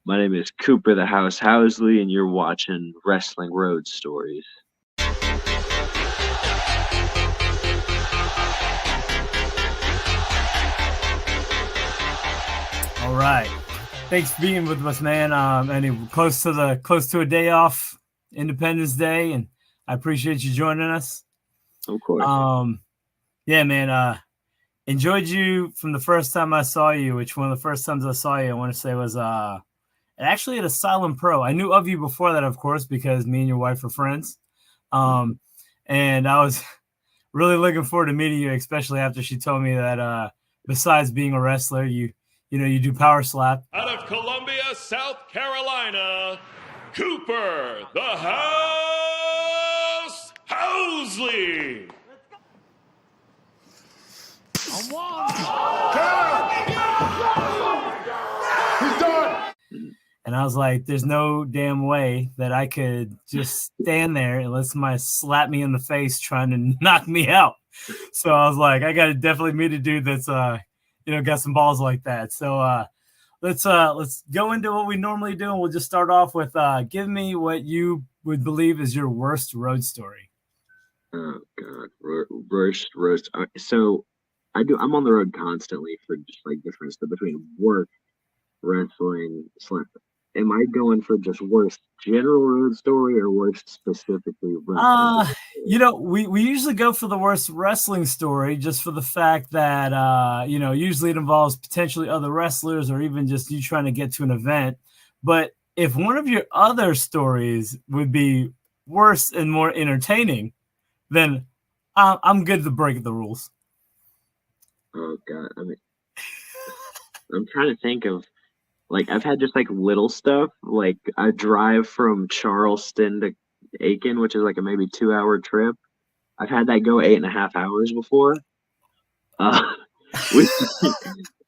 My name is Cooper the Housley, and you're watching Wrestling Road Stories. All right. Thanks for being with us, man. And close to a day off, Independence Day, and I appreciate you joining us. Of course. Yeah, man. Enjoyed you from the first time I saw you, which one of the first times I saw you, I want to say was actually at a Silent Pro. I knew of you before that, of course, because me and your wife are friends. And I was really looking forward to meeting you, especially after she told me that besides being a wrestler, you do power slap. Out of Columbia, South Carolina, Cooper the House Housley. He's done. And I was like, there's no damn way that I could just stand there and let somebody slap me in the face trying to knock me out. So I was like, I got to definitely meet a dude that's, got some balls like that. So let's go into what we normally do. And we'll just start off with give me what you would believe is your worst road story. Oh, God. Worst road. So I'm on the road constantly for just like different stuff between work, wrestling, slap. Am I going for just worst general road story or worst specifically wrestling? We usually go for the worst wrestling story just for the fact that, usually it involves potentially other wrestlers or even just you trying to get to an event. But if one of your other stories would be worse and more entertaining, then I'm good to break the rules. Oh, God. I mean, I'm trying to think of, like, I've had just, like, little stuff. Like, I drive from Charleston to Aiken, which is, like, a maybe 2-hour trip. I've had that go 8.5 hours before. I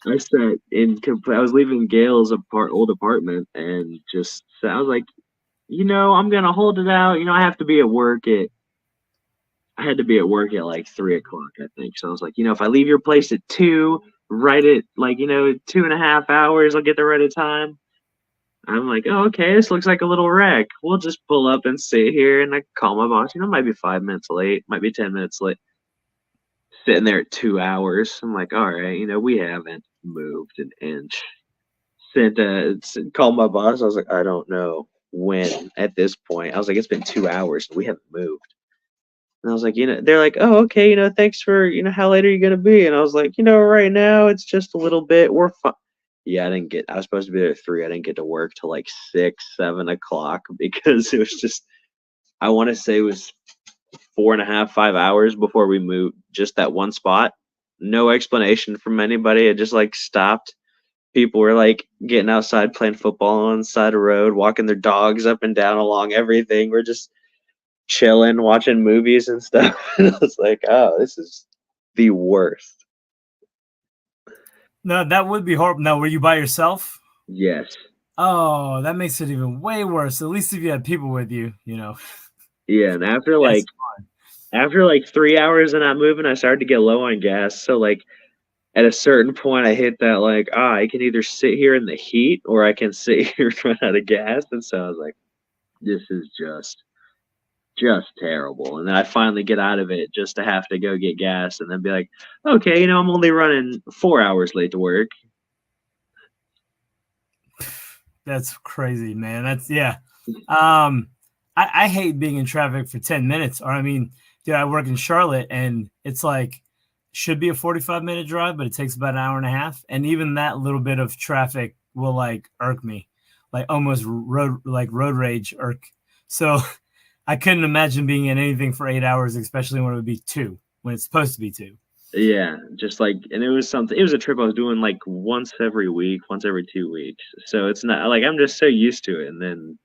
was leaving Gail's old apartment and just, I was like, I'm going to hold it out. I have to be at work I had to be at work at, like, 3 o'clock, I think. So I was like, if I leave your place at 2, right at, like, 2.5 hours, I'll get there right at time. I'm like, oh, okay, this looks like a little wreck. We'll just pull up and sit here, and I call my boss. Might be 5 minutes late, might be 10 minutes late. Sitting there at 2 hours. I'm like, all right, we haven't moved an inch. Called my boss. I was like, I don't know when at this point. I was like, it's been 2 hours, and we haven't moved. And I was like, they're like, oh, okay, thanks for, how late are you going to be? And I was like, right now it's just a little bit. We're fine. Yeah, I was supposed to be there at 3. I didn't get to work till like 6, 7 o'clock because it was just, I want to say it was 4.5, 5 hours before we moved just that one spot. No explanation from anybody. It just like stopped. People were like getting outside playing football on the side of the road, walking their dogs up and down along everything. We're just chilling, watching movies and stuff. And I was like, oh, this is the worst. No, that would be horrible. Now, were you by yourself? Yes. Oh, that makes it even way worse. At least if you had people with you, Yeah, and after 3 hours of not moving, I started to get low on gas. So like at a certain point I hit that like, I can either sit here in the heat or I can sit here and run out of gas. And so I was like, this is just terrible. And then I finally get out of it just to have to go get gas and then be like, okay, I'm only running 4 hours late to work. That's crazy, man. That's I hate being in traffic for 10 minutes. Or I work in Charlotte and it's like should be a 45-minute drive, but it takes about an hour and a half. And even that little bit of traffic will like irk me, like almost road rage irk. So I couldn't imagine being in anything for 8 hours, especially when it would be 2, when it's supposed to be 2. Yeah, just like, and it was a trip I was doing like once every week, once every 2 weeks. So it's not like I'm just so used to it. And then,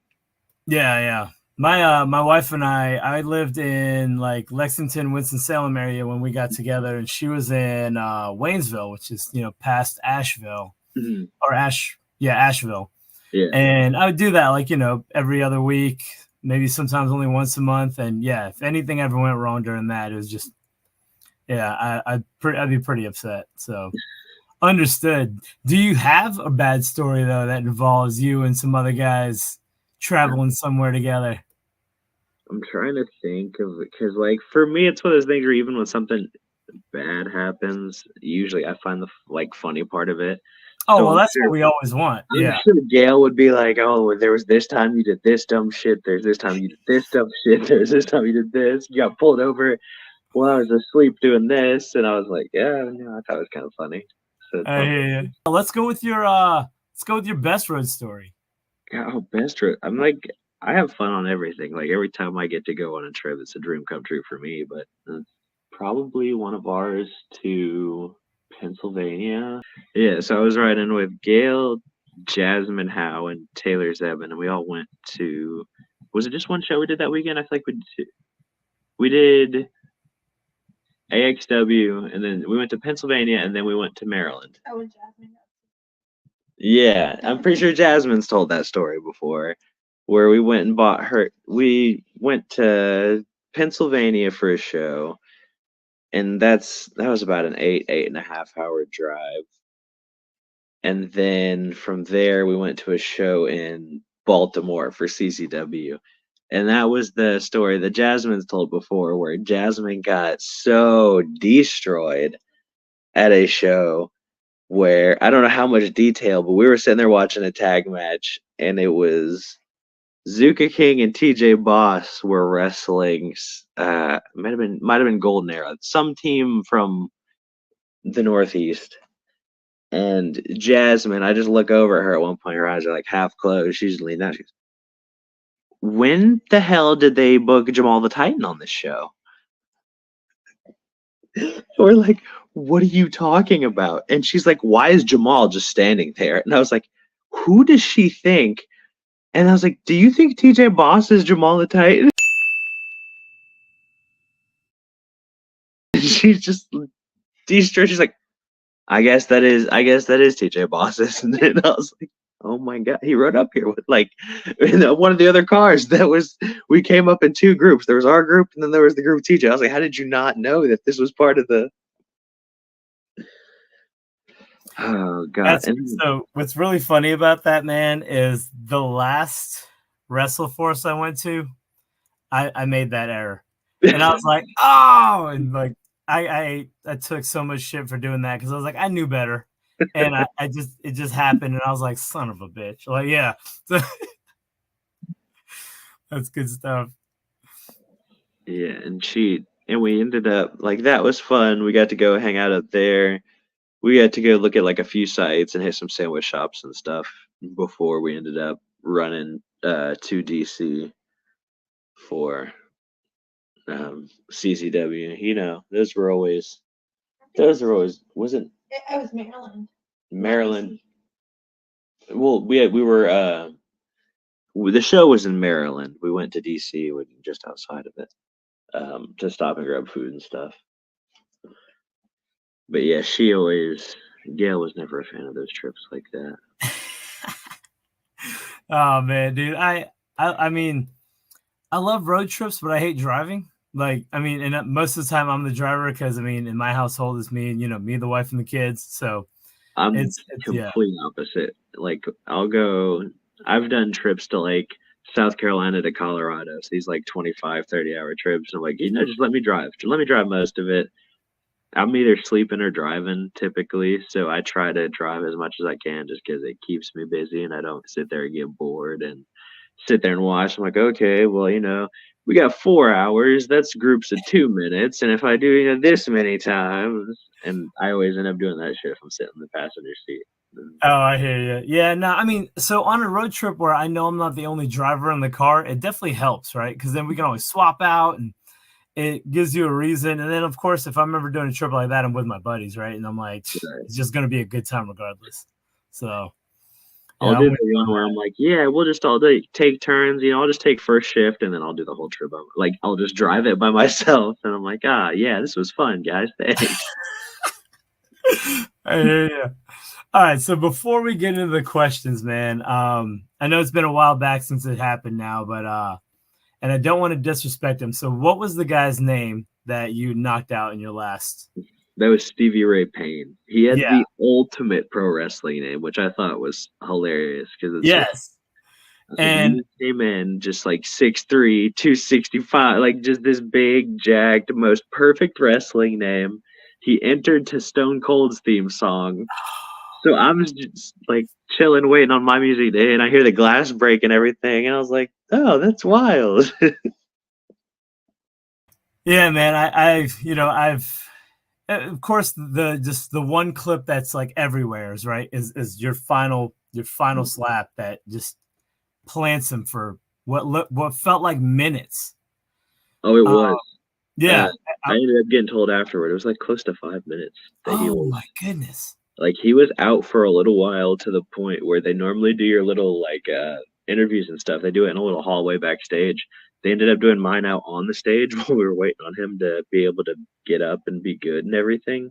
yeah. My wife and I lived in like Lexington, Winston-Salem area when we got together, and she was in Waynesville, which is, past Asheville or Asheville. Yeah. And I would do that like, every other week, maybe sometimes only once a month. And yeah, if anything ever went wrong during that, it was just, I'd be pretty upset. So, Understood. Do you have a bad story though that involves you and some other guys traveling somewhere together? I'm trying to think of it because, like, for me, it's one of those things where even when something bad happens, usually I find the like funny part of it. Oh, So well, I'm that's sure what we always want. I'm Yeah. sure Gail would be like, "Oh, well, there was this time you did this dumb shit. There's this time you did this dumb shit. There's this time you did this. You got pulled over while I was asleep doing this." And I was like, "Yeah, I thought it was kind of funny." So it's I one of hear those you. things. Let's go with your best road story. Yeah, oh, best trip. I'm like, I have fun on everything. Like every time I get to go on a trip, it's a dream come true for me. But probably one of ours to Pennsylvania. Yeah, so I was riding with Gail, Jasmine Howe, and Taylor Zebin, and we all went to. Was it just one show we did that weekend? I feel like we did AXW, and then we went to Pennsylvania, and then we went to Maryland. Oh, and Jasmine. Yeah, I'm pretty sure Jasmine's told that story before, where we went and bought her. We went to Pennsylvania for a show, and that was about an 8.5 hour drive. And then from there, we went to a show in Baltimore for CCW. And that was the story that Jasmine's told before, where Jasmine got so destroyed at a show where I don't know how much detail, but we were sitting there watching a tag match, and it was Zuka King and TJ Boss were wrestling. Might have been Golden Era, some team from the Northeast. And Jasmine, I just look over at her at one point. Her eyes are like half closed. She's leaning out. She goes, "When the hell did they book Jamal the Titan on this show?" We're like, "What are you talking about?" And she's like, "Why is Jamal just standing there?" And I was like, "Who does she think?" And I was like, "Do you think TJ Boss is Jamal the Titan?" And she's just destroyed. She's like, I guess that is TJ Boss, isn't it? And I was like, "Oh my god!" He rode up here with like in one of the other cars. We came up in two groups. There was our group, and then there was the group TJ. I was like, "How did you not know that this was part of the?" Oh god! So what's really funny about that, man, is the last WrestleForce I went to, I made that error. And I was like, oh, and like I took so much shit for doing that because I was like, I knew better. And it just happened, and I was like, son of a bitch. Like, yeah. So, that's good stuff. Yeah, and we ended up like that was fun. We got to go hang out up there. We got to go look at like a few sites and hit some sandwich shops and stuff before we ended up running to DC for CCW. Those were always wasn't I was Maryland. Maryland. Well, we were the show was in Maryland. We went to DC, just outside of it, to stop and grab food and stuff. But yeah, Gail was never a fan of those trips like that. Oh man, dude. I mean, I love road trips, but I hate driving. Like, I mean, and most of the time I'm the driver because I mean, in my household it's me and me, the wife, and the kids. So I'm it's complete opposite. Like I've done trips to like South Carolina to Colorado. So these like 25, 30-hour trips. And I'm like, just let me drive. Just let me drive most of it. I'm either sleeping or driving typically. So I try to drive as much as I can just because it keeps me busy and I don't sit there and get bored and sit there and watch. I'm like, okay, well, we got 4 hours. That's groups of 2 minutes. And if I do, this many times, and I always end up doing that shit if I'm sitting in the passenger seat. Oh, I hear you. Yeah, no, I mean, so on a road trip where I know I'm not the only driver in the car, it definitely helps, right? Because then we can always swap out and it gives you a reason. And then, of course, if I'm ever doing a trip like that, I'm with my buddies, right? And I'm like, it's just going to be a good time regardless. So I'll do the one where I'm like, yeah, we'll just all take turns. I'll just take first shift and then I'll do the whole trip. Like, I'll just drive it by myself. And I'm like, yeah, this was fun, guys. Thanks. I hear you. All right, so before we get into the questions, man, I know it's been a while back since it happened now, but and I don't want to disrespect him. So what was the guy's name that you knocked out in your last That was Stevie Ray Payne. He had Yeah. the ultimate pro wrestling name, which I thought was hilarious because it's like, Yes. I was like, And he came in just like 6'3", 265, like just this big, jacked, most perfect wrestling name. He entered to Stone Cold's theme song. So I was just like chilling, waiting on my music to hit, and I hear the glass break and everything, and I was like, "Oh, that's wild." yeah, man, I've of course the one clip that's like everywhere is right is your final slap that just plants him for what felt like minutes. Oh, it Uh, was. yeah. I ended up getting told afterward. It was like close to 5 minutes that he Oh was my goodness. like he was out for a little while to the point where they normally do your little like interviews and stuff. They do it in a little hallway backstage. They ended up doing mine out on the stage while we were waiting on him to be able to get up and be good and everything.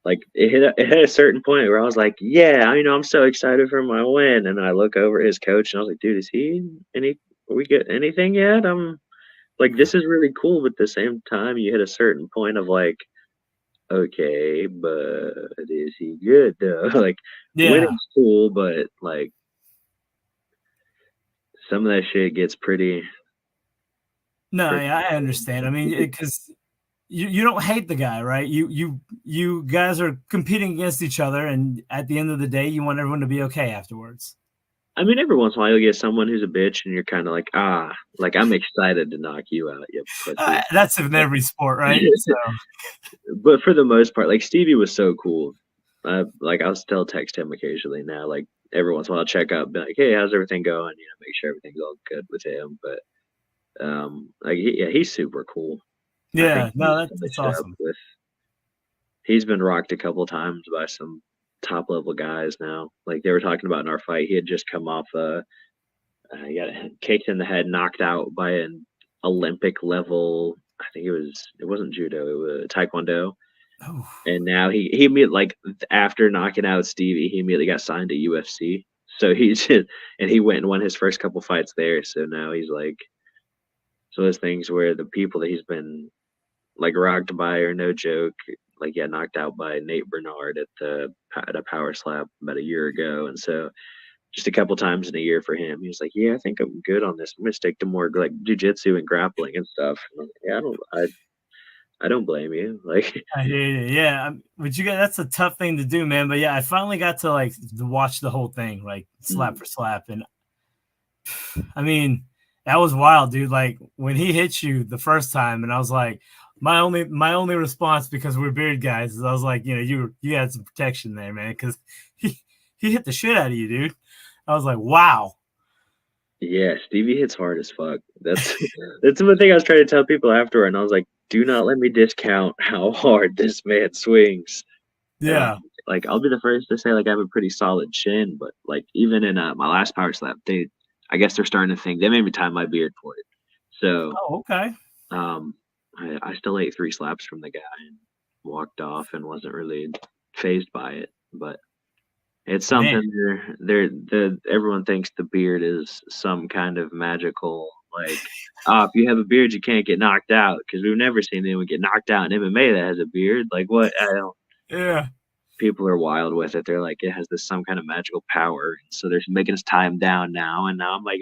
Like it hit a certain point where I was like, yeah, I'm so excited for my win. And then I look over at his coach and I was like, dude, is he any? Are we get anything yet? I'm like, this is really cool, but at the same time, you hit a certain point of like, okay, but is he good though? Like, Yeah. winning's cool, but like some of that shit gets pretty. No, pretty yeah, I understand. I mean, because you don't hate the guy, right? You guys are competing against each other, and at the end of the day, you want everyone to be okay afterwards. I mean, every once in a while you'll get someone who's a bitch, and you're kind of like, like I'm excited to knock you out, you pussy. That's in every sport, right? So But for the most part, like Stevie was so cool. Like I'll still text him occasionally now. Like every once in a while, I'll check up, be like, "Hey, how's everything going?" Make sure everything's all good with him. But like he's super cool. I think yeah, he's no, that's finished up awesome. with. He's been rocked a couple times by some top level guys now. Like they were talking about in our fight, he had just come off he got kicked in the head, knocked out by an Olympic level. I think it wasn't judo, it was taekwondo. Oh, And now he immediately like after knocking out Stevie, he immediately got signed to UFC. So he's just, and he went and won his first couple fights there. So now he's like so those things where the people that he's been like rocked by are no joke. Like yeah, knocked out by Nate Bernard at a power slap about a year ago, and so just a couple times in a year for him, he was like, "Yeah, I think I'm good on this. I'm gonna stick to more like jujitsu and grappling and stuff." And I'm like, yeah, I don't blame you. Like I hear you. Yeah, but you got that's a tough thing to do, man. But yeah, I finally got to like to watch the whole thing, like slap mm, for slap, and I mean that was wild, dude. Like when he hit you the first time, and I was like, my only response because we're beard guys is I was like, you had some protection there, man, because he hit the shit out of you, dude. I was like, wow. yeah, Stevie hits hard as fuck. That's that's one thing I was trying to tell people afterward, and I was like, do not let me discount how hard this man swings. Uh, Yeah. like I'll be the first to say like I have a pretty solid chin, but like even in my last power slap, I guess they're starting to think they made me tie my beard for it. So Oh, okay. um, I still ate 3 slaps from the guy and walked off and wasn't really phased by it, but. It's Man. something everyone thinks the beard is some kind of magical like, if you have a beard, you can't get knocked out because we've never seen anyone get knocked out in MMA that has a beard. Like, what? I don't. Yeah. People are wild with it. They're like, it has this some kind of magical power. So they're making us tie him down now. And now I'm like,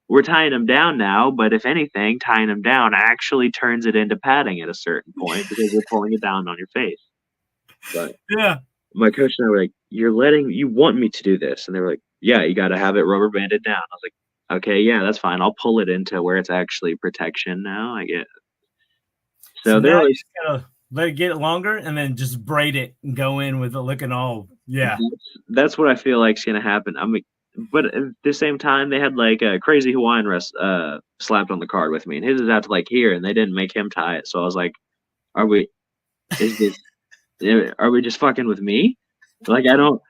we're tying him down now. But if anything, tying him down actually turns it into padding at a certain point because you're pulling it down on your face. But Yeah. my coach and I were like, you want me to do this? And they were like, yeah, you got to have it rubber banded down. I was like, okay, yeah, that's fine. I'll pull it into where it's actually protection now. I get it. So So they're now you always, just gotta let it get longer and then just braid it and go in with it looking all yeah. that's what I feel like is going to happen. I mean, but at the same time, they had like a crazy Hawaiian slapped on the card with me, and his is out to like here, and they didn't make him tie it. So I was like, are we, is this, are we just fucking with me? Like, I don't,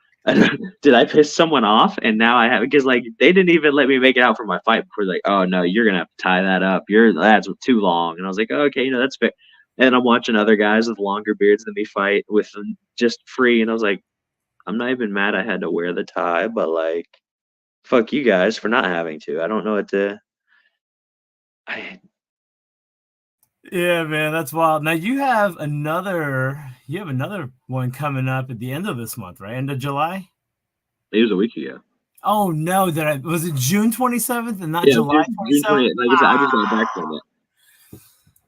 did I piss someone off? And now I have, because like, they didn't even let me make it out for my fight before, like, oh no, you're going to have to tie that up. That's too long. And I was like, oh, okay, that's fair. And I'm watching other guys with longer beards than me fight with them just free. And I was like, I'm not even mad I had to wear the tie, but like, fuck you guys for not having to. I don't know what to, I, Yeah, man, that's wild. Now you have another one coming up at the end of this month, right? End of July? It was a week ago. Oh no, was it June 27th and not Yeah, July June 27th? 20th. Like I said, I just got back from it.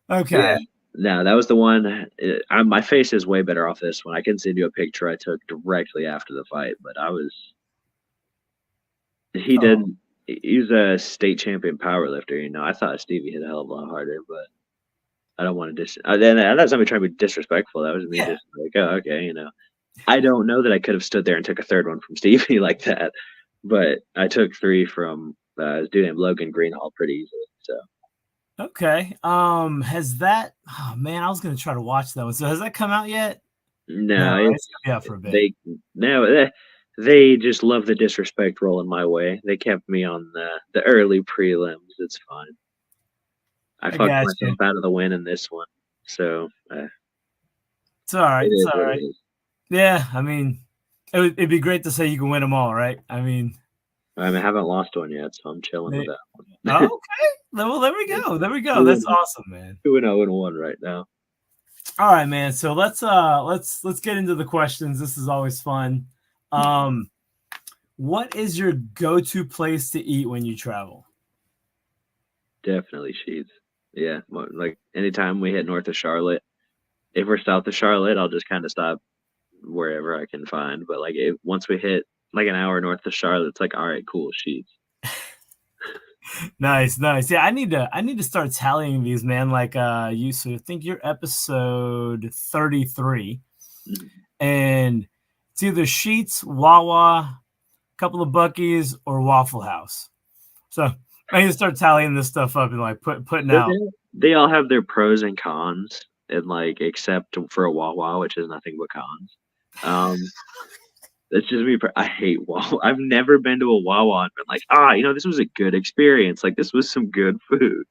Yeah. Okay. No, that was the one. My face is way better off this one. I can send you a picture I took directly after the fight, but he Oh, did. He's a state champion powerlifter. I thought Stevie hit a hell of a lot harder, but I don't want to then that's not me trying to be disrespectful. That was me yeah. just like, oh, okay. I don't know that I could have stood there and took a third one from Stevie like that, but I took 3 from a dude named Logan Greenhall pretty easily. So Okay. Has that? Oh man, I was gonna try to watch that one. So has that come out yet? No, no, right? It's gonna be out for a bit. they just love the disrespect rolling my way. They kept me on the early prelims. It's fine. I I fucked got you. myself out of the win in this one, so It's all right. it It's is all what it right. is. Yeah, I mean, it'd be great to say you can win them all, right? I mean, I haven't lost one yet, so I'm chilling with that one. oh, okay. Well, there we go. There we go. Two That's and awesome, man. 2-0-1 right now. All right, man. So let's get into the questions. This is always fun. What is your go-to place to eat when you travel? Definitely Sheets. Yeah, like anytime we hit north of Charlotte, if we're south of Charlotte, I'll just kind of stop wherever I can find. But like once we hit like an hour north of Charlotte, it's like all right, cool, Sheets. Nice. Yeah, I need to start tallying these, man. Like so I think you're episode 33. Mm-hmm. And it's either Sheets, Wawa, a couple of Buc-ee's, or Waffle House. So I need to start tallying this stuff up and like putting out. They all have their pros and cons, and like except for a Wawa, which is nothing but cons. That's just me. I hate Wawa. I've never been to a Wawa and been like, this was a good experience. Like this was some good food.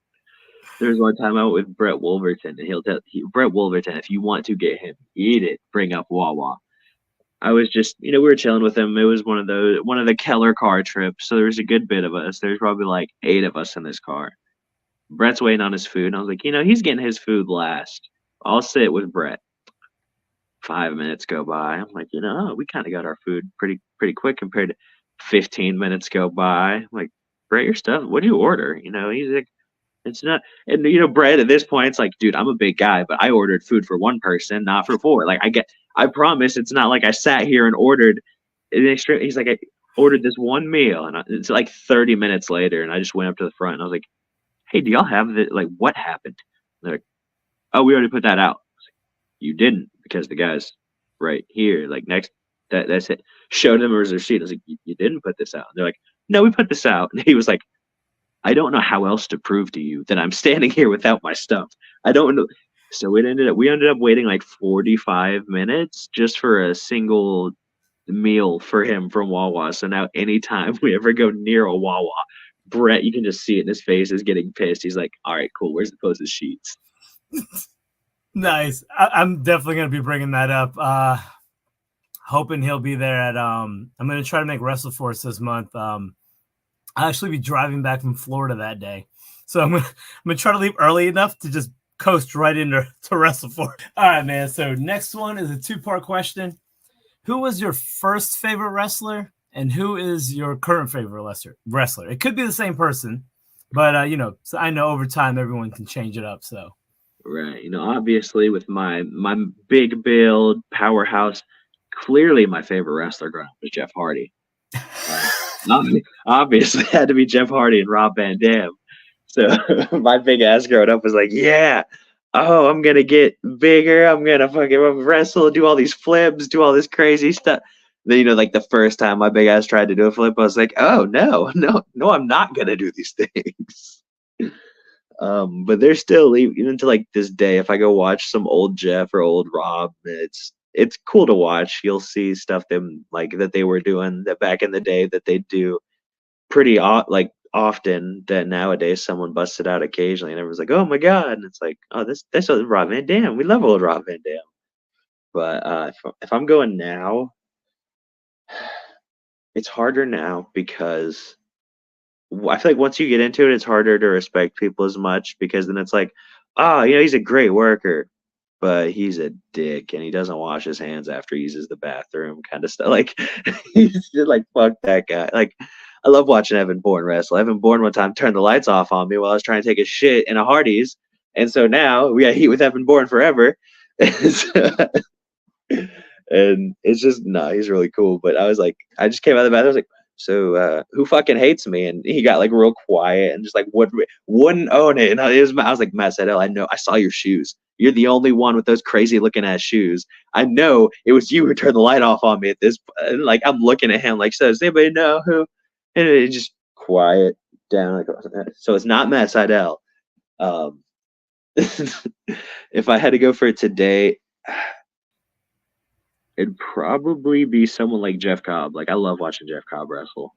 There was one time I went with Brett Wolverton, and Brett Wolverton, if you want to get him, eat it, bring up Wawa. I was just, we were chilling with him. It was one of the Keller car trips, so there was a good bit of us. There's probably like 8 of us in this car. Brett's waiting on his food, and I was like, he's getting his food last. I'll sit with Brett. 5 minutes go by. I'm like, we kind of got our food pretty quick compared to 15 minutes go by. I'm like, Brett, your stuff. What do you order? He's like, it's not. And Brett at this point, it's like, dude, I'm a big guy, but I ordered food for 1 person, not for 4. Like, I promise, it's not like I sat here and ordered an extra. He's like, I ordered this one meal, and it's like 30 minutes later, and I just went up to the front and I was like, hey, do y'all have the like what happened? And they're like, oh, we already put that out. You didn't, because the guy's right here, like next. That's it. Showed him a receipt. I was like, you didn't put this out. And they're like, no, we put this out. And he was like, I don't know how else to prove to you that I'm standing here without my stuff. I don't know. So we ended up waiting like 45 minutes just for a single meal for him from Wawa. So now anytime we ever go near a Wawa, Brett, you can just see it in his face, is getting pissed. He's like, all right, cool. Where's the closest Sheets? Nice. I'm definitely going to be bringing that up. Hoping he'll be there at I'm going to try to make WrestleForce this month. I'll actually be driving back from Florida that day. So I'm going to try to leave early enough to just coast right into WrestleForce. All right, man. So next one is a 2-part question. Who was your first favorite wrestler, and who is your current favorite wrestler? It could be the same person, but so I know over time everyone can change it up. So right, obviously with my big build powerhouse, clearly my favorite wrestler growing up was Jeff Hardy. Obviously had to be Jeff Hardy and Rob Van Dam. So my big ass growing up was like, yeah. Oh, I'm gonna get bigger. I'm gonna fucking wrestle, do all these flips, do all this crazy stuff. Then like the first time my big ass tried to do a flip, I was like, oh no, I'm not gonna do these things. But they're still, even to like this day, if I go watch some old Jeff or old Rob, it's cool to watch. You'll see stuff them like that they were doing that back in the day that they do pretty often, that nowadays someone busts it out occasionally and everyone's like, oh my god, and it's like, oh, that's Rob Van Dam. We love old Rob Van Dam. But if I'm going now, it's harder now because I feel like once you get into it, it's harder to respect people as much, because then it's like, oh, he's a great worker, but he's a dick and he doesn't wash his hands after he uses the bathroom, kind of stuff. Like, he's just like, fuck that guy. Like, I love watching Evan Bourne wrestle. Evan Bourne one time turned the lights off on me while I was trying to take a shit in a Hardee's. And so now we got heat with Evan Bourne forever. And it's just, no, he's really cool. But I was like, I just came out of the bathroom. I was like, so who fucking hates me? And he got like real quiet and just like wouldn't own it. And I was like, Matt Sydal, I know, I saw your shoes. You're the only one with those crazy looking ass shoes. I know it was you who turned the light off on me at this. And like, I'm looking at him like, so does anybody know who? And it just quiet down. Like, so it's not Matt Sydal. If I had to go for it today, it'd probably be someone like Jeff Cobb. Like, I love watching Jeff Cobb wrestle.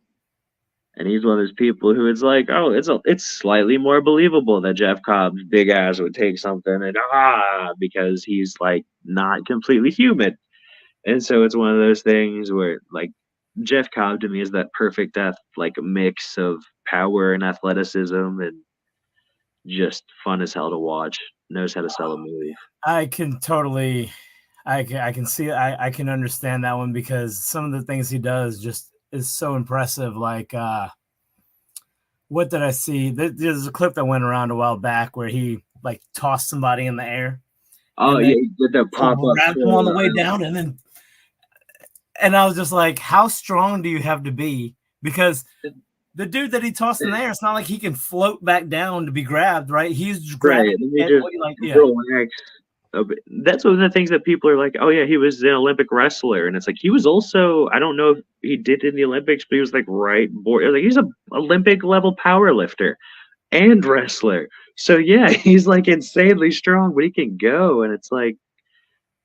And he's one of those people who it's like, oh, it's slightly more believable that Jeff Cobb's big ass would take something and because he's like not completely human. And so it's one of those things where like Jeff Cobb to me is that perfect like mix of power and athleticism and just fun as hell to watch. Knows how to sell a movie. I can totally, I can see, I can understand that one because some of the things he does just is so impressive. Like, what did I see? There's a clip that went around a while back where he like tossed somebody in the air. Oh yeah, did the pop up grabbed him on the way down, and I was just like, how strong do you have to be? Because the dude that he tossed in the air, it's not like he can float back down to be grabbed, right? He's grabbing. Relax. That's one of the things that people are like, oh yeah, he was an Olympic wrestler, and it's like he was also, I don't know if he did in the Olympics, but he was like he's an Olympic level power lifter and wrestler. So yeah, he's like insanely strong, but he can go, and it's like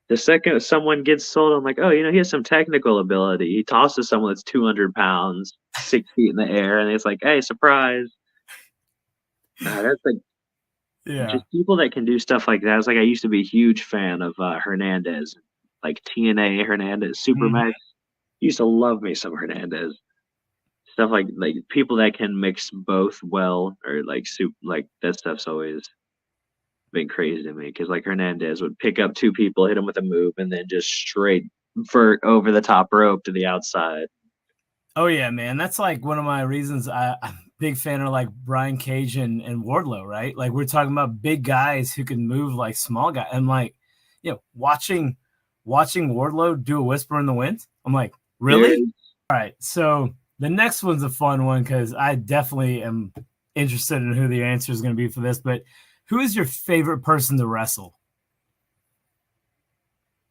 the second someone gets sold, I'm like, oh, he has some technical ability. He tosses someone that's 200 pounds, 6 feet in the air, and it's like, hey, surprise. That's like. Yeah. Just people that can do stuff like that. It's like I used to be a huge fan of Hernandez, like TNA Hernandez, Supermax. Used to love me some Hernandez. Stuff like people that can mix both well, or like that stuff's always been crazy to me. Because like Hernandez would pick up two people, hit them with a move, and then just straight vert over the top rope to the outside. Oh yeah, man. That's like one of my reasons I'm a big fan of like Brian Cage and Wardlow, right? Like we're talking about big guys who can move like small guys. And like, watching Wardlow do a whisper in the wind. I'm like, really? Yeah. All right. So the next one's a fun one because I definitely am interested in who the answer is going to be for this. But who is your favorite person to wrestle?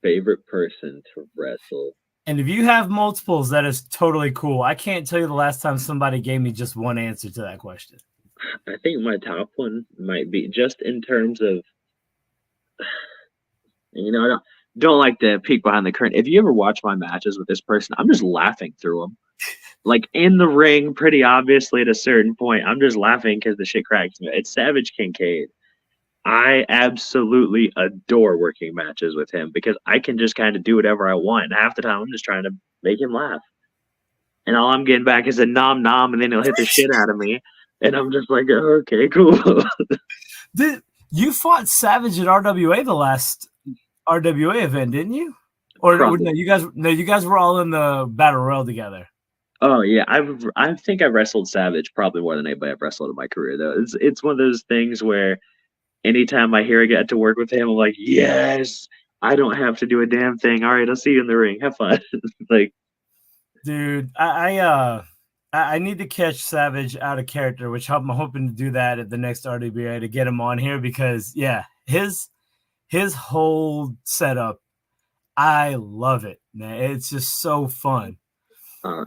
Favorite person to wrestle. And if you have multiples, that is totally cool. I can't tell you the last time somebody gave me just one answer to that question. I think my top one might be just in terms of, I don't like to peek behind the curtain. If you ever watch my matches with this person, I'm just laughing through them. Like in the ring, pretty obviously at a certain point, I'm just laughing because the shit cracks me. It's Savage Kincaid. I absolutely adore working matches with him because I can just kind of do whatever I want. And half the time, I'm just trying to make him laugh. And all I'm getting back is a nom nom, and then he'll hit the shit out of me. And I'm just like, oh, okay, cool. You fought Savage at RWA the last RWA event, didn't you? Or no, you guys were all in the Battle Royal together. Oh yeah, I think I've wrestled Savage probably more than anybody I've wrestled in my career though. It's one of those things where anytime I hear I get to work with him, I'm like, yes, I don't have to do a damn thing. All right, I'll see you in the ring. Have fun. Like, dude, I need to catch Savage out of character, which I'm hoping to do that at the next RWA to get him on here because yeah, his whole setup, I love it, man. It's just so fun.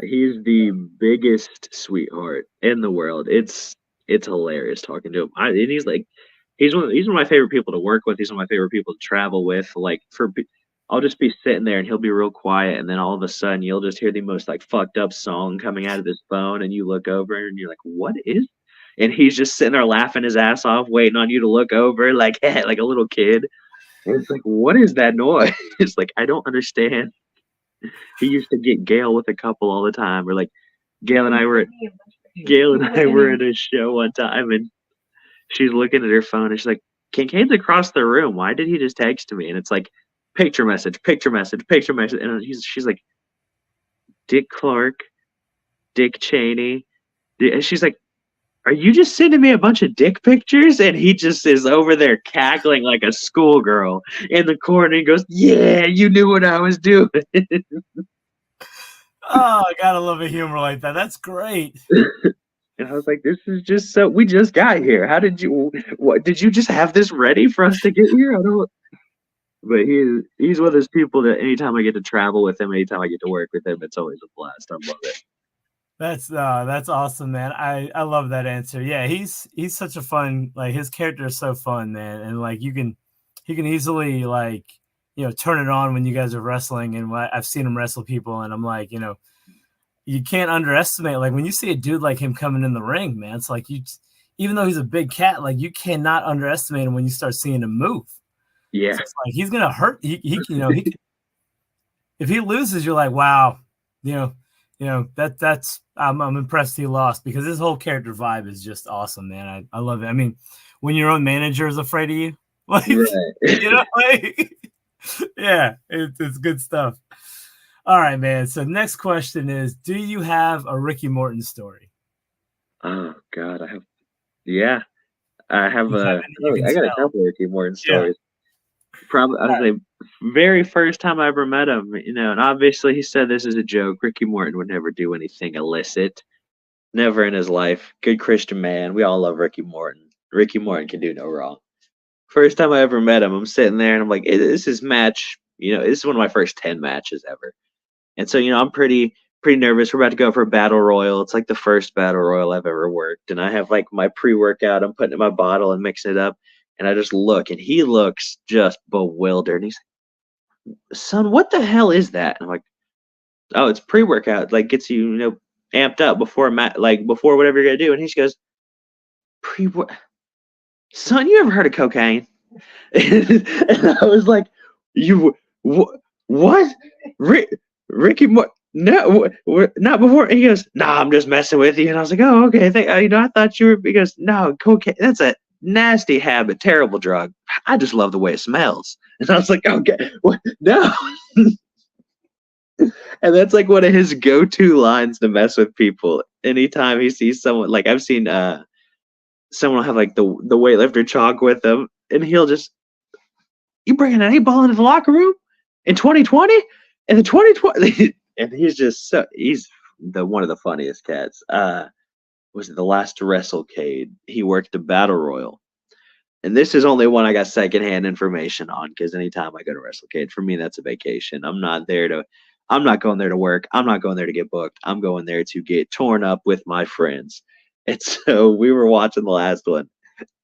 He's the biggest sweetheart in the world. It's hilarious talking to him. And he's like. He's one of my favorite people to work with. He's one of my favorite people to travel with. Like I'll just be sitting there and he'll be real quiet, and then all of a sudden you'll just hear the most like fucked up song coming out of his phone, and you look over and you're like, "What is?" And he's just sitting there laughing his ass off, waiting on you to look over, like like a little kid. And it's like, "What is that noise?" It's like I don't understand. He used to get Gail with a couple all the time, or like Gail and I were at a show one time, and she's looking at her phone and she's like, Kincaid's across the room. Why did he just text me? And it's like, picture message, picture message, picture message. And she's like, Dick Clark, Dick Cheney. And she's like, are you just sending me a bunch of dick pictures? And he just is over there cackling like a schoolgirl in the corner. He goes, yeah, you knew what I was doing. Oh, I gotta love a humor like that. That's great. And I was like, this is just so, we just got here. How did you, what, did you just have this ready for us to get here? I don't, but he's one of those people that anytime I get to travel with him, anytime I get to work with him, it's always a blast. I love it. That's awesome, man. I love that answer. Yeah, he's such a fun, like his character is so fun, man. And like he can easily like, turn it on when you guys are wrestling. And I've seen him wrestle people, and I'm like, you can't underestimate, like when you see a dude like him coming in the ring, man, it's like even though he's a big cat, like you cannot underestimate him when you start seeing him move. Yeah. So it's like he's gonna hurt. He if he loses, you're like, wow, that's I'm impressed he lost, because his whole character vibe is just awesome, man. I love it. I mean, when your own manager is afraid of you, like right. like yeah, it's good stuff. All right, man. So next question is, do you have a Ricky Morton story? Oh God, I have. Yeah, I have I got a couple of Ricky Morton stories. Probably, I was the very first time I ever met him, and obviously he said this is a joke. Ricky Morton would never do anything illicit, never in his life. Good Christian man. We all love Ricky Morton. Ricky Morton can do no wrong. First time I ever met him, I'm sitting there and I'm like, this is match. This is one of my first 10 matches ever. And so, I'm pretty nervous. We're about to go for a battle royal. It's like the first battle royal I've ever worked. And I have like my pre-workout. I'm putting it in my bottle and mixing it up. And I just look, and he looks just bewildered. And he's like, son, what the hell is that? And I'm like, oh, it's pre-workout. Like gets you, amped up before before whatever you're going to do. And he just goes, son, you ever heard of cocaine? And I was like, what? Ricky Morton? No, not before. And he goes, nah, I'm just messing with you. And I was like, oh, okay. I thought you were, because no, cocaine, that's a nasty habit, terrible drug. I just love the way it smells. And I was like, okay, what? No. And that's like one of his go-to lines to mess with people. Anytime he sees someone, like I've seen someone will have like the weightlifter chalk with him, and he'll just, you bringing an 8-ball into the locker room in 2020? In the 2020, and he's one of the funniest cats. Was it the last WrestleCade? He worked the Battle Royal. And this is only one I got secondhand information on, because anytime I go to WrestleCade, for me, that's a vacation. I'm not going there to work. I'm not going there to get booked. I'm going there to get torn up with my friends. And so we were watching the last one,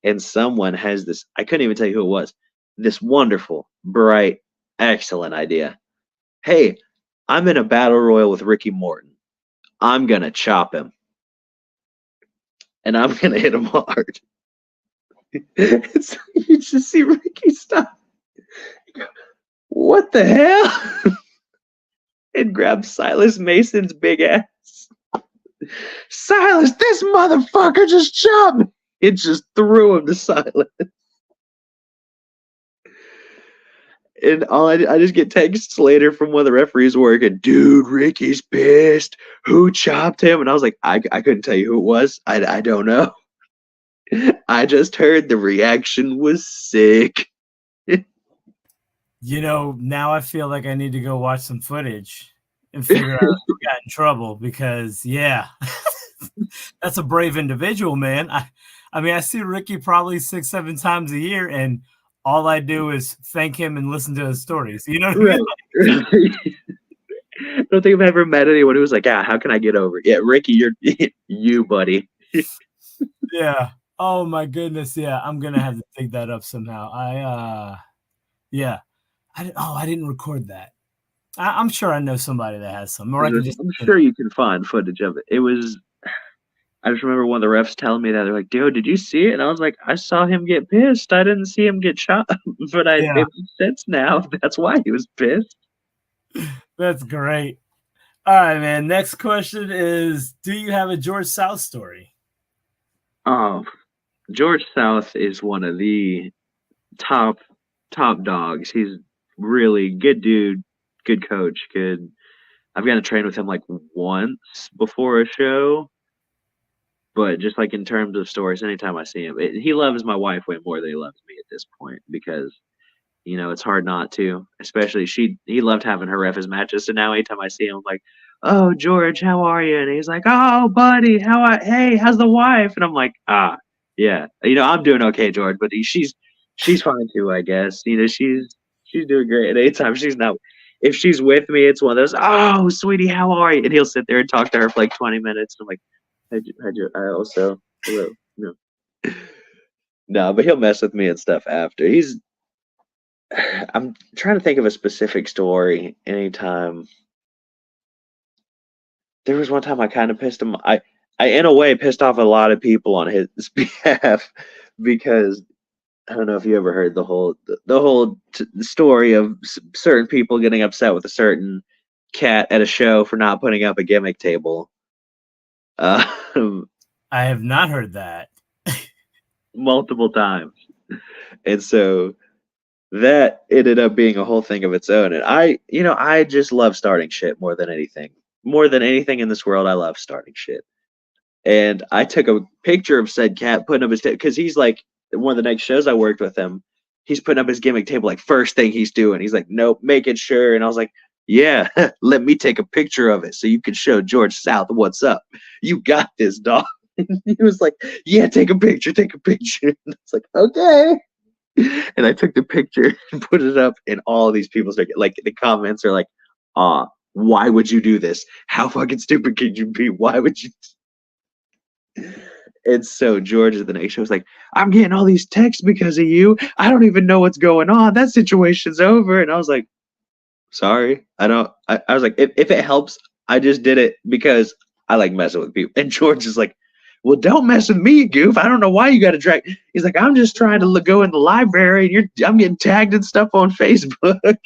and someone has this, I couldn't even tell you who it was, this wonderful, bright, excellent idea. Hey, I'm in a battle royal with Ricky Morton. I'm going to chop him. And I'm going to hit him hard. So you just see Ricky stop. What the hell? And grab Silas Mason's big ass. Silas, this motherfucker just chopped me. It just threw him to Silas. And I just get texts later from one of the referees working, dude, Ricky's pissed. Who chopped him? And I was like, I couldn't tell you who it was. I don't know. I just heard the reaction was sick. Now I feel like I need to go watch some footage and figure out who got in trouble, because that's a brave individual, man. I mean, I see Ricky probably 6-7 times a year, and all I do is thank him and listen to his stories. You know what I mean? I don't think I've ever met anyone who was like, how can I get over it? Yeah, Ricky, you're you, buddy. Yeah. Oh my goodness. Yeah. I'm going to have to dig that up somehow. I didn't record that. I'm sure I know somebody that has some. Or I can I'm sure you can find footage of it. I just remember one of the refs telling me that. They're like, dude, did you see it? And I was like, I saw him get pissed. I didn't see him get shot. But it makes sense now. That's why he was pissed. That's great. All right, man. Next question is, do you have a George South story? Oh, George South is one of the top dogs. He's really good dude, good coach, good. I've got to train with him like once before a show, but just like in terms of stories, anytime I see him, he loves my wife way more than he loves me at this point because it's hard not to. Especially he loved having her ref his matches, so now anytime I see him, I'm like, "Oh, George, how are you?" And he's like, "Oh, buddy, hey, how's the wife?" And I'm like, yeah, I'm doing okay, George, but she's fine too, I guess. She's doing great. And anytime she's not, if she's with me, it's one of those, "Oh, sweetie, how are you?" And he'll sit there and talk to her for like 20 minutes. I'm like, I also hello, no, no, but he'll mess with me and stuff after. I'm trying to think of a specific story. Anytime there was one time I kind of pissed him. I in a way pissed off a lot of people on his behalf because I don't know if you ever heard the whole story of certain people getting upset with a certain cat at a show for not putting up a gimmick table. Um, I have not heard that. multiple times, and so that ended up being a whole thing of its own. And I just love starting shit more than anything. More than anything in this world, I love starting shit. And I took a picture of said cat putting up his because he's like one of the next shows I worked with him. He's putting up his gimmick table like first thing he's doing. He's like, nope, making sure. And I was like, yeah, let me take a picture of it so you can show George South what's up. You got this, dog. He was like, yeah, take a picture, take a picture. And it's like, okay. And I took the picture and put it up, and all these people start like the comments are like, why would you do this? How fucking stupid could you be? Why would you? And so George at the next show was like, I'm getting all these texts because of you. I don't even know what's going on. That situation's over. And I was like, sorry. I was like, if it helps, I just did it because I like messing with people. And George is like, well, don't mess with me, goof. I don't know why you got to drag. He's like, I'm just trying to go in the library and I'm getting tagged and stuff on Facebook.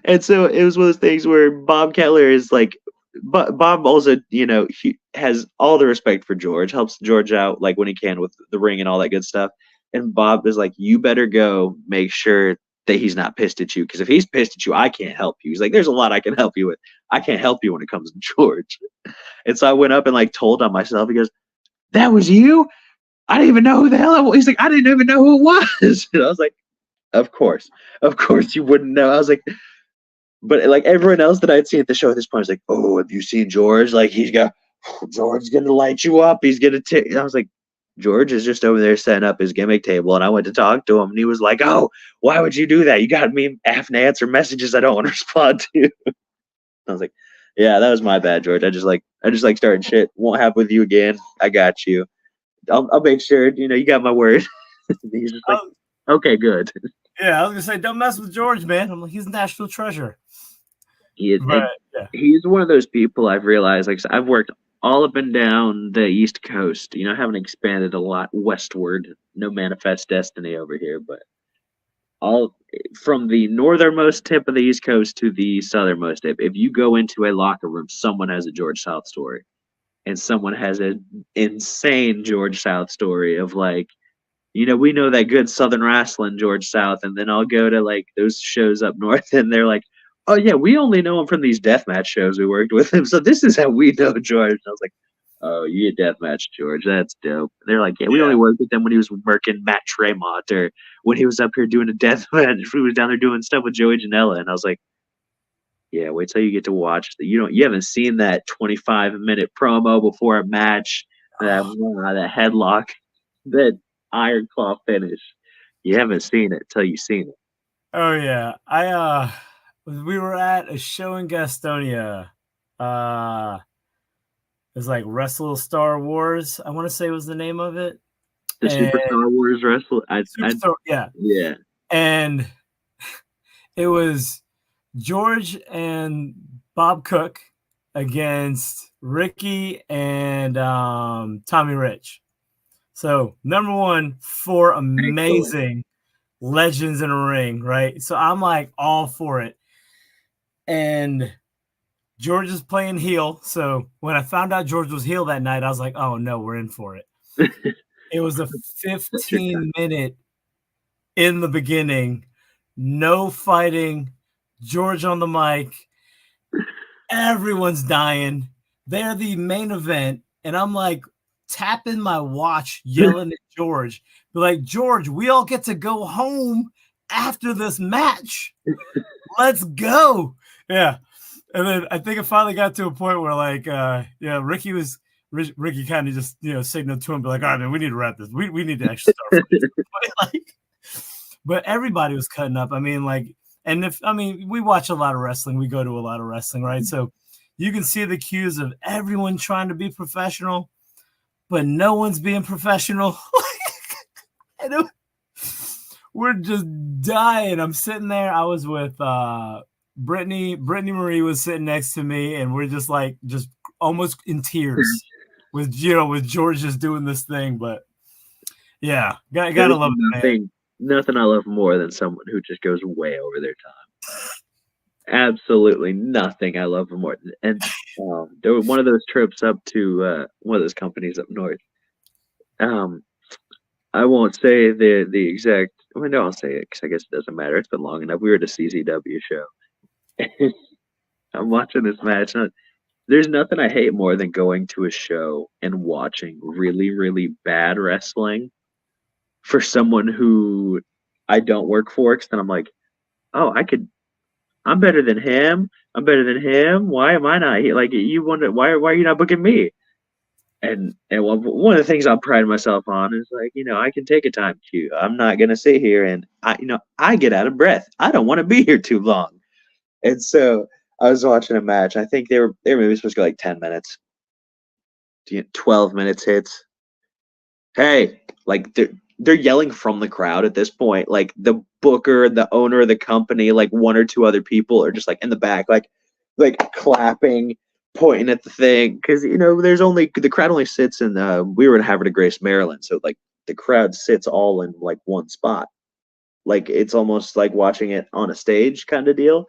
And so it was one of those things where Bob Kettler is like, but Bob also, he has all the respect for George, helps George out like when he can with the ring and all that good stuff. And Bob is like, you better go make sure that he's not pissed at you. Because if he's pissed at you, I can't help you. He's like, there's a lot I can help you with. I can't help you when it comes to George. And so I went up and like told on myself. He goes, that was you? I didn't even know who the hell it was. He's like, I didn't even know who it was. And I was like, of course you wouldn't know. I was like, but like everyone else that I'd seen at the show at this point was like, oh, have you seen George? Like George's gonna light you up. He's gonna take. I was like, George is just over there setting up his gimmick table, and I went to talk to him, and he was like, oh, why would you do that? You got me having to answer messages I don't want to respond to. I was like, yeah, that was my bad, George. I just like starting shit. Won't happen with you again. I got you. I'll make sure. You got my word. He's just like, okay, good. Yeah, I was gonna say, don't mess with George, man. I'm like, he's a national treasure. He's one of those people I've realized. Like I've worked all up and down the East Coast. I haven't expanded a lot westward. No manifest destiny over here, but all from the northernmost tip of the East Coast to the southernmost tip. If you go into a locker room, someone has a George South story, and someone has an insane George South story of like, we know that good Southern wrestling George South, and then I'll go to like those shows up north, and they're like, oh yeah, we only know him from these deathmatch shows we worked with him, so this is how we know George. And I was like, oh, you deathmatch George, that's dope. And they're like, yeah, we only worked with him when he was working Matt Tremont, or when he was up here doing a deathmatch. He was down there doing stuff with Joey Janela, and I was like, yeah, wait till you get to watch. You haven't seen that 25-minute promo before a match, that headlock, that Iron Claw finish. You haven't seen it till you've seen it. Oh yeah, we were at a show in Gastonia. It was like Wrestle Star Wars, I want to say was the name of it. The Super Star Wars Wrestle. Yeah. And it was George and Bob Cook against Ricky and Tommy Rich. So number one, 4 amazing legends in a ring, right? So I'm like all for it. And George is playing heel. So when I found out George was heel that night, I was like, oh no, we're in for it. It was a 15-minute in the beginning, no fighting, George on the mic, everyone's dying. They're the main event, and I'm like tapping my watch, yelling at George, be like, George, we all get to go home after this match. Let's go. Yeah. And then I think it finally got to a point where Ricky kind of just, signaled to him, be like, all right, man, we need to wrap this. We need to actually start. But everybody was cutting up. I mean, we watch a lot of wrestling. We go to a lot of wrestling, right? So you can see the cues of everyone trying to be professional, but no one's being professional. We're just dying. I'm sitting there. I was with Brittany Marie was sitting next to me, and we're just almost in tears with George just doing this thing. But yeah, gotta love it, man. Nothing I love more than someone who just goes way over their time. Absolutely nothing I love more. And there was one of those trips up to one of those companies up north. I won't say the exact. Well, no, I'll say it because I guess it doesn't matter. It's been long enough. We were at a CZW show. I'm watching this match. There's nothing I hate more than going to a show and watching really, really bad wrestling for someone who I don't work for, because then I'm like, oh, I'm better than him. I'm better than him. Why am I not here? Like, you wonder why are you not booking me? And one of the things I'll pride myself on is I can take a time cue. I'm not gonna sit here and I get out of breath. I don't want to be here too long. And so I was watching a match. I think they were maybe supposed to go like 10 minutes. 12 minutes hits. Hey, they're yelling from the crowd at this point. Like the booker, the owner of the company, like one or two other people are just like in the back, like clapping, pointing at the thing. Because there's only the crowd only sits in we were in Havre de Grace, Maryland, so like the crowd sits all in like one spot. Like it's almost like watching it on a stage kind of deal.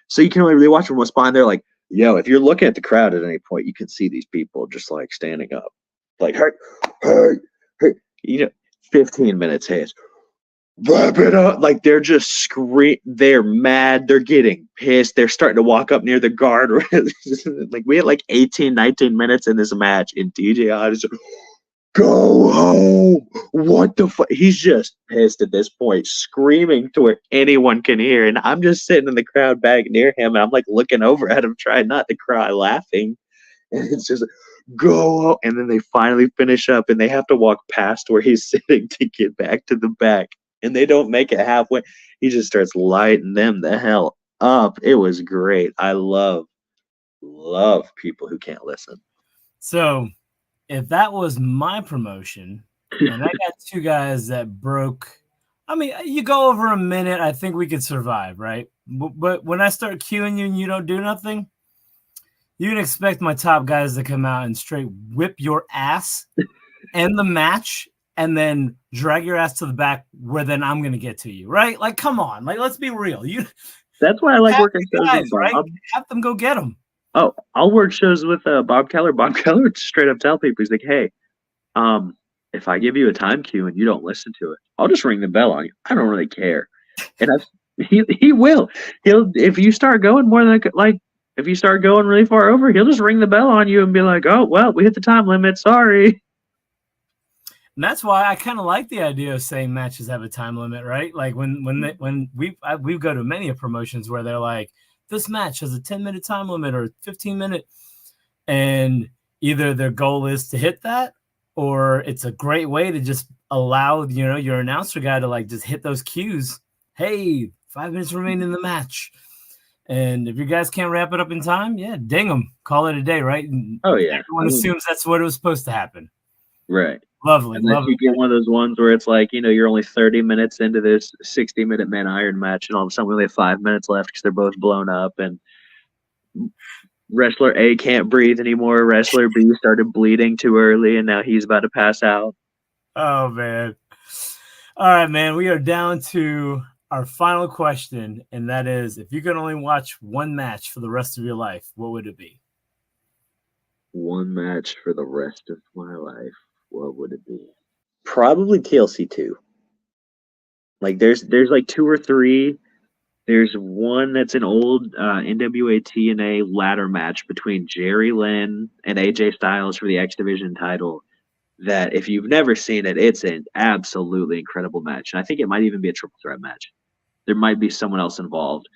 So you can only really watch from one spot. And they're like, yo, if you're looking at the crowd at any point, you can see these people just like standing up, like hey. 15 minutes hits. Wrap it up. Like they're just they're mad. They're getting pissed. They're starting to walk up near the guard. Like we had like 18, 19 minutes in this match, and DJ Otis, go home. What the fuck? He's just pissed at this point, screaming to where anyone can hear. And I'm just sitting in the crowd back near him, and I'm like looking over at him, trying not to cry, laughing. And it's just go. And then they finally finish up, and they have to walk past where he's sitting to get back to the back. And they don't make it halfway. He just starts lighting them the hell up. It was great. I love people who can't listen. So if that was my promotion, and I got two guys that broke, I mean, you go over a minute, I think we could survive, right? But when I start cueing you and you don't do nothing, you can expect my top guys to come out and straight whip your ass, end the match, and then drag your ass to the back where then I'm going to get to you, right? Like, come on. Like, let's be real. That's why I like working shows guys, with Bob. Right? Have them go get them. Oh, I'll work shows with Bob Keller. Bob Keller would straight up tell people, he's like, hey, if I give you a time cue and you don't listen to it, I'll just ring the bell on you. I don't really care. And he will. If you start going more than if you start going really far over, he'll just ring the bell on you and be like, oh, well, we hit the time limit. Sorry. And that's why I kind of like the idea of saying matches have a time limit, right? Like when we go to many promotions where they're like, this match has a 10-minute time limit or 15-minute, and either their goal is to hit that, or it's a great way to just allow your announcer guy to like just hit those cues. Hey, 5 minutes remaining in the match. And if you guys can't wrap it up in time, yeah, ding them. Call it a day, right? And oh, yeah. Everyone assumes that's what it was supposed to happen. Right. Lovely. Unless you get one of those ones where it's like, you're only 30 minutes into this 60-minute man iron match, and all of a sudden we only have 5 minutes left because they're both blown up, and wrestler A can't breathe anymore. Wrestler B started bleeding too early, and now he's about to pass out. Oh, man. All right, man. We are down to our final question, and that is, if you could only watch one match for the rest of your life, what would it be? One match for the rest of my life. What would it be? Probably TLC 2. Like there's like 2 or 3. There's one that's an old NWA TNA ladder match between Jerry Lynn and AJ Styles for the X Division title. That if you've never seen it, it's an absolutely incredible match. And I think it might even be a triple threat match. There might be someone else involved.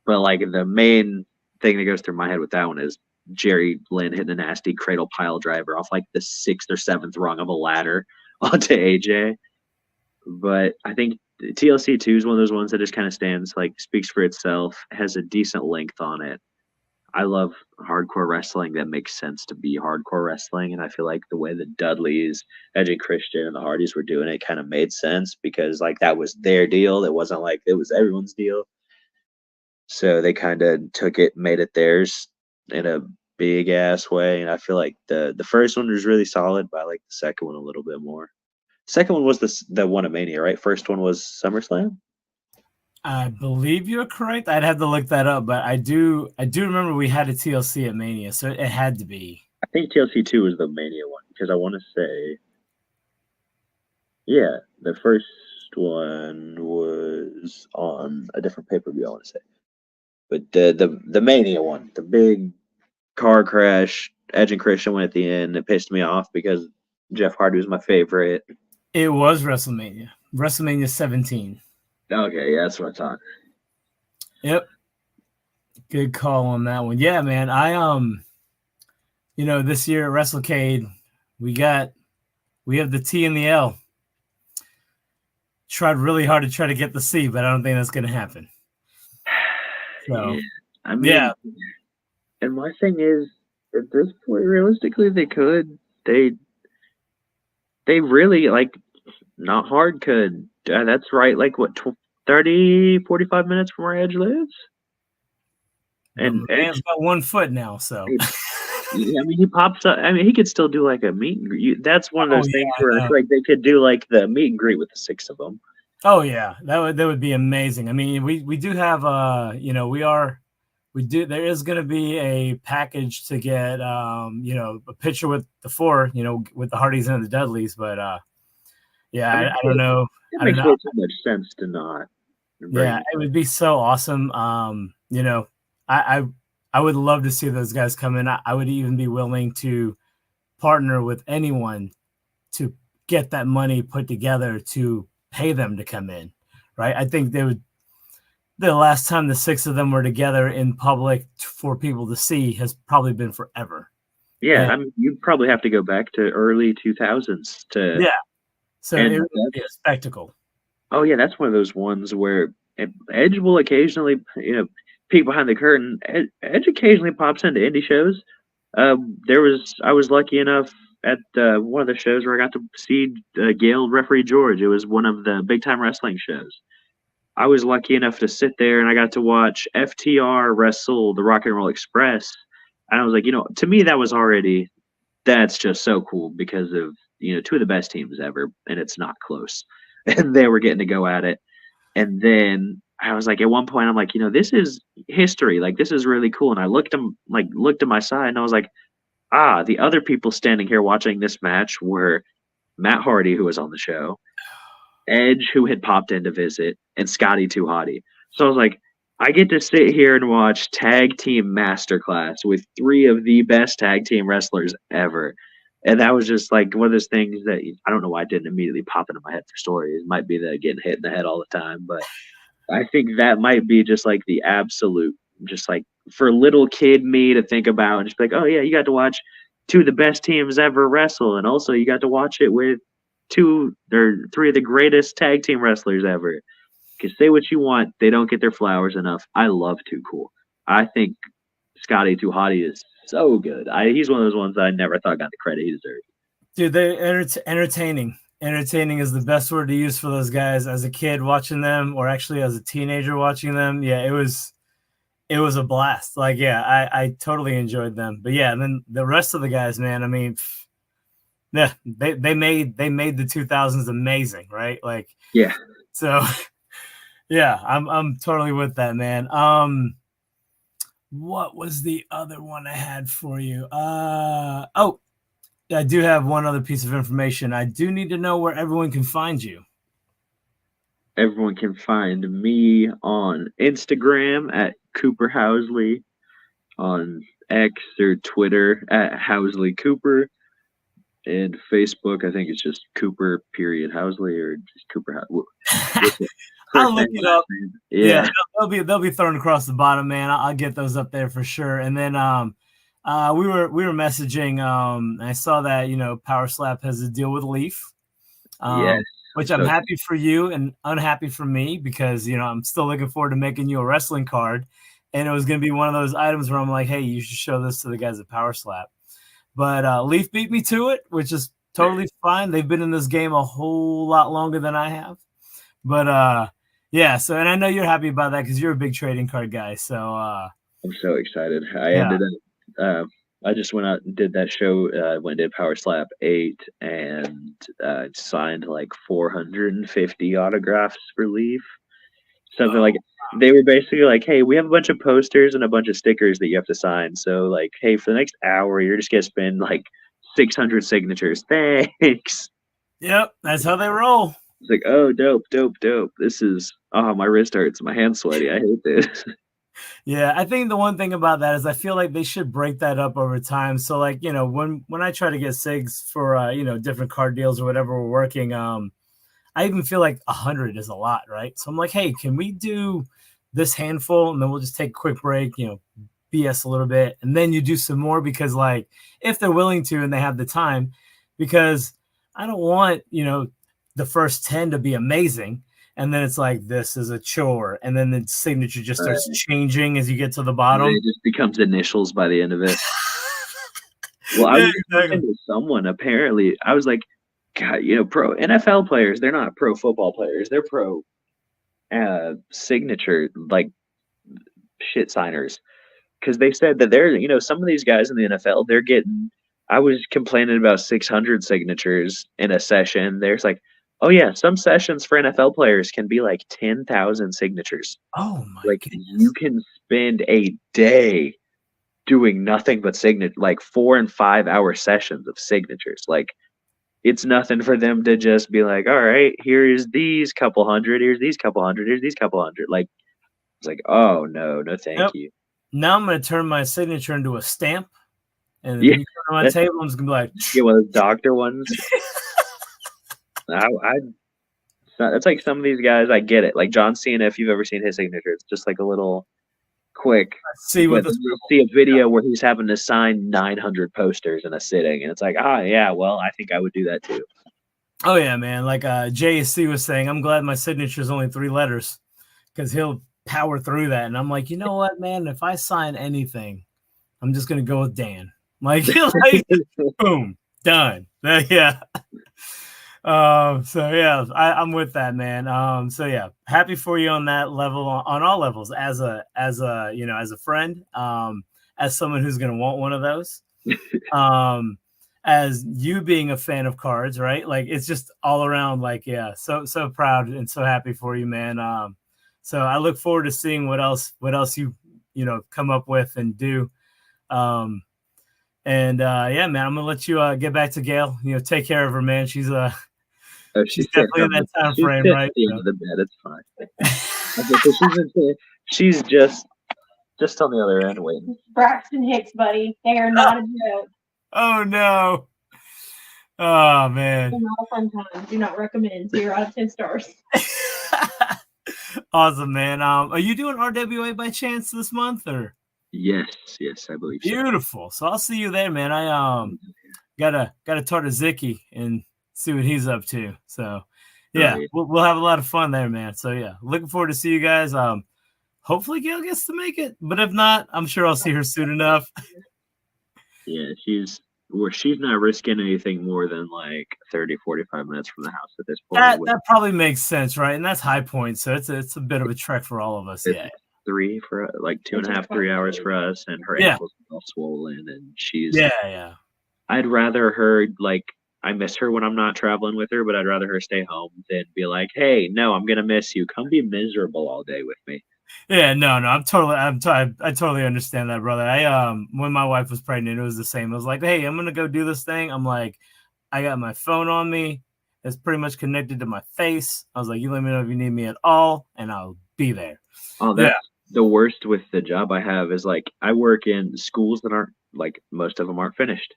But like the main thing that goes through my head with that one is Jerry Lynn hitting a nasty cradle pile driver off like the 6th or 7th rung of a ladder onto AJ. But I think TLC 2 is one of those ones that just kind of stands, like speaks for itself, has a decent length on it. I love hardcore wrestling that makes sense to be hardcore wrestling, and I feel like the way the Dudleys, Edge and Christian, and the Hardys were doing it kind of made sense because like that was their deal. It wasn't like it was everyone's deal. So they kind of took it, made it theirs in a big ass way, and I feel like the first one was really solid, but I like the second one a little bit more. Second one was the one at Mania, right? First one was SummerSlam. I believe you're correct. I'd have to look that up, but I do remember we had a TLC at Mania, so it had to be. I think TLC 2 was the Mania one because I want to say, yeah, the first one was on a different pay-per-view. I want to say, but the Mania one, the big car crash, Edge and Christian went at the end. It pissed me off because Jeff Hardy was my favorite. It was WrestleMania 17. Okay, yeah, that's what I thought. Yep. Good call on that one. Yeah, man. This year at WrestleCade, we have the T and the L. Tried really hard to try to get the C, but I don't think that's going to happen. So, yeah. I mean, yeah. And my thing is, at this point, realistically, they could. They really, like, not hard could. That's right, like, what, 30, 45 minutes from where Edge lives? And Edge's got 1 foot now, so. I mean, he pops up. I mean, he could still do, like, a meet and greet. That's one of those things where I feel like they could do, like, the meet and greet with the 6 of them. Oh, yeah. That would be amazing. I mean, we do have, there is going to be a package to get, a picture with the 4, with the Hardys and the Dudleys, but, I don't know. It makes way too much sense to not. Yeah, it would be so awesome. I would love to see those guys come in. I would even be willing to partner with anyone to get that money put together to pay them to come in, right? I think the last time the 6 of them were together in public for people to see has probably been forever. Yeah, I mean, you'd probably have to go back to early 2000s to. Yeah. So it would be a spectacle. Oh, yeah, that's one of those ones where Edge will occasionally, peek behind the curtain. Edge occasionally pops into indie shows. I was lucky enough at one of the shows where I got to see Gail Referee George. It was one of the big time wrestling shows. I was lucky enough to sit there and I got to watch FTR wrestle the Rock and Roll Express. And I was like, to me, that's just so cool because of, 2 of the best teams ever, and it's not close. And they were getting to go at it. And then I was like, at one point, I'm like, this is history. Like, this is really cool. And I looked to my side, and I was like, the other people standing here watching this match were Matt Hardy, who was on the show, Edge, who had popped in to visit, and Scotty 2 Hottie. So I was like, I get to sit here and watch Tag Team Masterclass with 3 of the best tag team wrestlers ever. And that was just like one of those things that I don't know why it didn't immediately pop into my head for stories. It might be the getting hit in the head all the time, but I think that might be just like the absolute, just like for little kid me to think about and just be like, oh yeah, you got to watch 2 of the best teams ever wrestle, and also you got to watch it with 2 or 3 of the greatest tag team wrestlers ever. Because say what you want, they don't get their flowers enough. I love Too Cool. I think Scotty 2 Hottie is so good. He's one of those ones that I never thought got the credit he deserved. Dude, they're entertaining. Entertaining is the best word to use for those guys. As a kid watching them, or actually as a teenager watching them, yeah, it was a blast. Like, yeah, I totally enjoyed them. But yeah, and then the rest of the guys, man, I mean, yeah, they made the 2000s amazing, right? Like, yeah. So, yeah, I'm totally with that, man. What was the other one I had for you? I do have one other piece of information. I do need to know where everyone can find you. Everyone can find me on Instagram at Cooper Housley, on X or Twitter at Housley Cooper, and Facebook. I think it's just Cooper period Housley or just Cooper Housley. I'll look it up. Yeah. They'll be thrown across the bottom, man. I'll get those up there for sure. And then we were messaging. I saw that Power Slap has a deal with Leaf. Yes. Which I'm happy for you and unhappy for me because I'm still looking forward to making you a wrestling card, and it was going to be one of those items where I'm like, hey, you should show this to the guys at Power Slap. But Leaf beat me to it, which is totally fine. They've been in this game a whole lot longer than I have. But yeah, so and I know you're happy about that because you're a big trading card guy. So I'm so excited. I ended up I just went out and did that show. Went and did Power Slap 8 and signed like 450 autographs for Leaf. Something like they were basically like, hey, we have a bunch of posters and a bunch of stickers that you have to sign. So like, hey, for the next hour, you're just gonna spend like 600 signatures. Thanks. Yep, that's how they roll. It's like, oh, dope. This is my wrist hurts, my hand's sweaty. I hate this. Yeah, I think the one thing about that is I feel like they should break that up over time. So like, when I try to get SIGs for different card deals or whatever we're working, I even feel like 100 is a lot, right? So I'm like, hey, can we do this handful and then we'll just take a quick break, BS a little bit, and then you do some more because like if they're willing to and they have the time, because I don't want, the first 10 to be amazing. And then it's like, this is a chore. And then the signature just starts changing as you get to the bottom. It just becomes initials by the end of it. Well, I was talking to someone, apparently. I was like, God, pro NFL players, they're not pro football players. They're pro signature, like, shit signers. Because they said that they're, some of these guys in the NFL, they're getting, I was complaining about 600 signatures in a session. There's like, oh yeah, some sessions for NFL players can be like 10,000 signatures. Oh my Like goodness. you can spend a day doing nothing but like 4 and 5 hour sessions of signatures. Like it's nothing for them to just be like, all right, here's these couple hundred, here's these couple hundred, here's these couple hundred. Like it's like, oh no, thank you. Now I'm gonna turn my signature into a stamp, and you turn on my table, I'm just gonna be like, get one of those doctor ones. It's like some of these guys, I get it. Like John Cena, if you've ever seen his signature, it's just like a little quick. See a video where he's having to sign 900 posters in a sitting, and it's like, yeah, well, I think I would do that too. Oh yeah, man. Like JSC was saying, I'm glad my signature is only 3 letters because he'll power through that. And I'm like, you know what, man? If I sign anything, I'm just gonna go with Dan. Like boom, done. Yeah. So yeah, I'm with that, man. So yeah, happy for you on that level, on all levels, as a as a friend, as someone who's gonna want one of those, as you being a fan of cards, right? Like it's just all around, like so proud and so happy for you, man. So I look forward to seeing what else you come up with and do. And yeah, man, I'm gonna let you get back to Gail. Take care of her, man. She's she's definitely in that time frame, right? At the end of the bed, it's fine. Okay, so she's just on the other end waiting. Braxton Hicks, buddy. They are not a joke. Oh no. Oh man. Not a fun time. Do not recommend. 0 out of 10 stars. Awesome, man. Are you doing RWA by chance this month or? Yes, I believe so. Beautiful. So I'll see you there, man. I gotta talk to Zicky and see what he's up to. So yeah, we'll have a lot of fun there, man. So yeah, looking forward to see you guys. Hopefully Gail gets to make it, but if not, I'm sure I'll see her soon enough. Yeah, she's not risking anything more than like 30, 45 minutes from the house at this point. That probably makes sense, right? And that's High Point, so it's a bit of a trek for all of us. Yeah. 3 for like 2.5, 3 hours for us, and her ankles are all swollen, and she's I'd rather her I miss her when I'm not traveling with her, but I'd rather her stay home than be like, hey, no, I'm gonna miss you. Come be miserable all day with me. Yeah, no, I totally understand that, brother. When my wife was pregnant, it was the same. It was like, hey, I'm gonna go do this thing. I'm like, I got my phone on me. It's pretty much connected to my face. I was like, you let me know if you need me at all, and I'll be there. Oh, that's the worst with the job I have is like I work in schools that aren't like most of them aren't finished.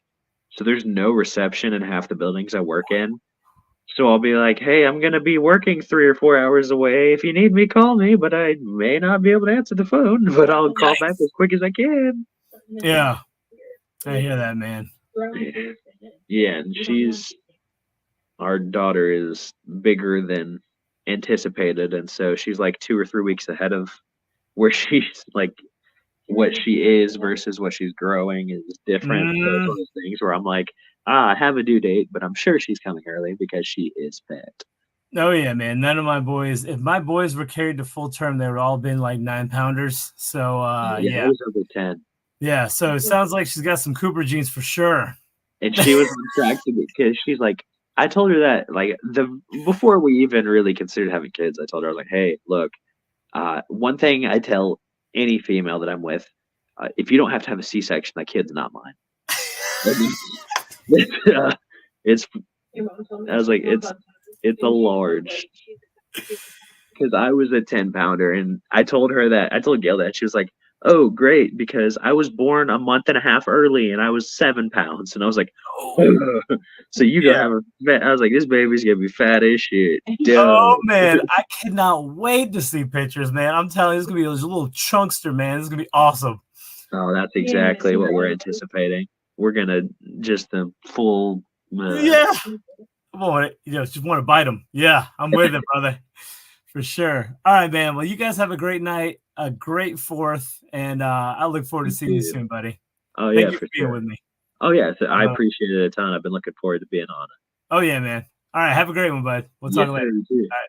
So there's no reception in half the buildings I work in. So I'll be like, hey, I'm gonna be working 3 or 4 hours away. If you need me, call me, but I may not be able to answer the phone, but I'll call back as quick as I can. Yeah, I hear that, man. Yeah, and our daughter is bigger than anticipated, and so she's like 2 or 3 weeks ahead of where she's like what she is versus what she's growing is different. So it's one of those things where I'm like, I have a due date, but I'm sure she's coming early because she is fat. Oh yeah, man. None of my boys, if my boys were carried to full term, they would all been like 9-pounders. So I yeah. was over 10. Yeah, so it sounds like she's got some Cooper genes for sure. And she was on track to because she's like, I told her that like before we even really considered having kids, I told her I was like, hey, look, one thing I tell any female that I'm with, if you don't have to have a C-section, that kid's not mine. It's I was like, it's a large because I was a 10-pounder, and I told Gail that she was like, oh, great, because I was born a month and a half early and I was 7 pounds. And I was like, so you don't have I was like, this baby's going to be fat as shit. Oh, man. I cannot wait to see pictures, man. I'm telling you, it's going to be a little chunkster, man. This is going to be awesome. Oh, that's exactly what we're anticipating. We're going to just the full. Yeah. Boy, just want to bite them. Yeah, I'm with it, brother. For sure. All right, man. Well, you guys have a great night, a great 4th, and I look forward to seeing you soon, buddy. Oh, Thank yeah, you for being with me. Oh, yeah. I appreciate it a ton. I've been looking forward to being on it. Oh, yeah, man. All right. Have a great one, bud. We'll talk later. All right.